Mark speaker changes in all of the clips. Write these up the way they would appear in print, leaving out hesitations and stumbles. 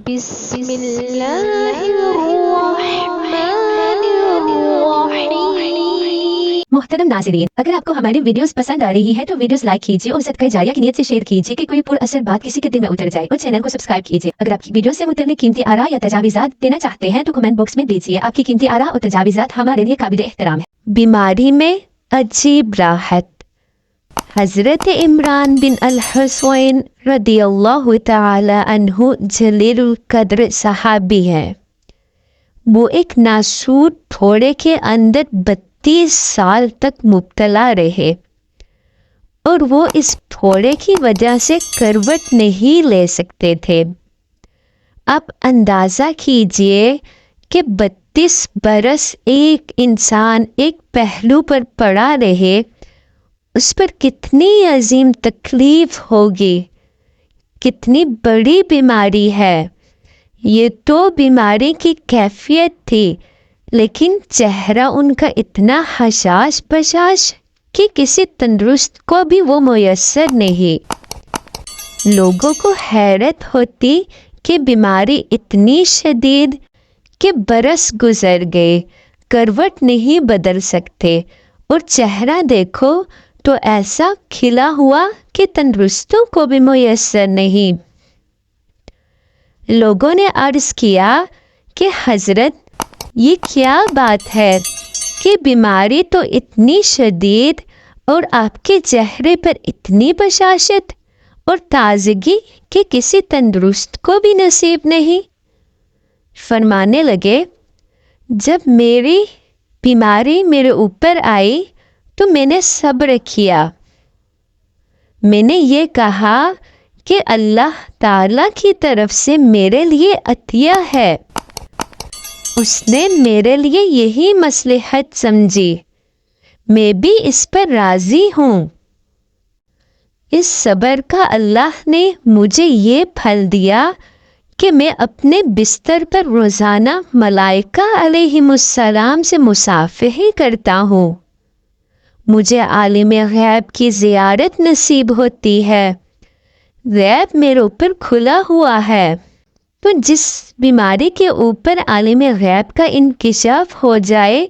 Speaker 1: بسم اللہ الرحمن الرحیم۔
Speaker 2: محترم ناظرین، اگر آپ کو ہماری ویڈیوز پسند آ رہی ہے تو ویڈیوز لائک کیجیے اور صدقہ جاریہ کی نیت سے شیئر کیجیے کہ کوئی پر اثر بات کسی کے دل میں اتر جائے، اور چینل کو سبسکرائب کیجیے۔ اگر آپ کی ویڈیو سے متعلق قیمتی آراء یا تجاویزات دینا چاہتے ہیں تو کمنٹ باکس میں دیجیے۔ آپ کی قیمتی آراء اور تجاویزات ہمارے لیے قابل احترام ہے۔ بیماری میں عجیب راحت۔ حضرت عمران بن الحسین رضی اللہ تعالی عنہ جلیل القدر صحابی ہیں۔ وہ ایک ناسور پھوڑے کے اندر 32 سال تک مبتلا رہے اور وہ اس پھوڑے کی وجہ سے کروٹ نہیں لے سکتے تھے۔ اب اندازہ کیجئے کہ 32 برس ایک انسان ایک پہلو پر پڑا رہے، اس پر کتنی عظیم تکلیف ہوگی، کتنی بڑی بیماری ہے۔ یہ تو بیماری کی کیفیت تھی، لیکن چہرہ ان کا اتنا حشاش بشاش کہ کسی تندرست کو بھی وہ میسر نہیں۔ لوگوں کو حیرت ہوتی کہ بیماری اتنی شدید کہ برس گزر گئے، کروٹ نہیں بدل سکتے، اور چہرہ دیکھو تو ایسا کھلا ہوا کہ تندرستوں کو بھی میسر نہیں۔ لوگوں نے عرض کیا کہ حضرت، یہ کیا بات ہے کہ بیماری تو اتنی شدید اور آپ کے چہرے پر اتنی بشاشت اور تازگی کہ کسی تندرست کو بھی نصیب نہیں۔ فرمانے لگے، جب میری بیماری میرے اوپر آئی تو میں نے صبر کیا۔ میں نے یہ کہا کہ اللہ تعالیٰ کی طرف سے میرے لیے عطیہ ہے، اس نے میرے لیے یہی مصلحت سمجھی، میں بھی اس پر راضی ہوں۔ اس صبر کا اللہ نے مجھے یہ پھل دیا کہ میں اپنے بستر پر روزانہ ملائکہ علیہم السلام سے مصافحہ کرتا ہوں۔ مجھے عالم غیب کی زیارت نصیب ہوتی ہے، غیب میرے اوپر کھلا ہوا ہے۔ تو جس بیماری کے اوپر عالم غیب کا انکشاف ہو جائے،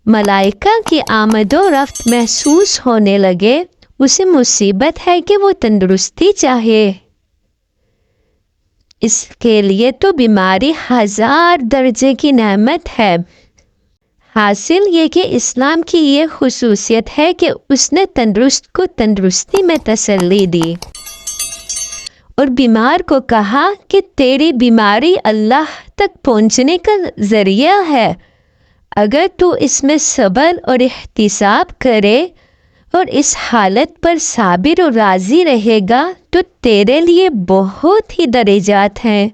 Speaker 2: ملائکہ کی آمد و رفت محسوس ہونے لگے، اسے مصیبت ہے کہ وہ تندرستی چاہے۔ اس کے لیے تو بیماری 1000 درجے کی نعمت ہے۔ حاصل یہ کہ اسلام کی یہ خصوصیت ہے کہ اس نے تندرست کو تندرستی میں تسلی دی، اور بیمار کو کہا کہ تیری بیماری اللہ تک پہنچنے کا ذریعہ ہے، اگر تو اس میں صبر اور احتساب کرے اور اس حالت پر صابر و راضی رہے گا تو تیرے لیے بہت ہی درجات ہیں۔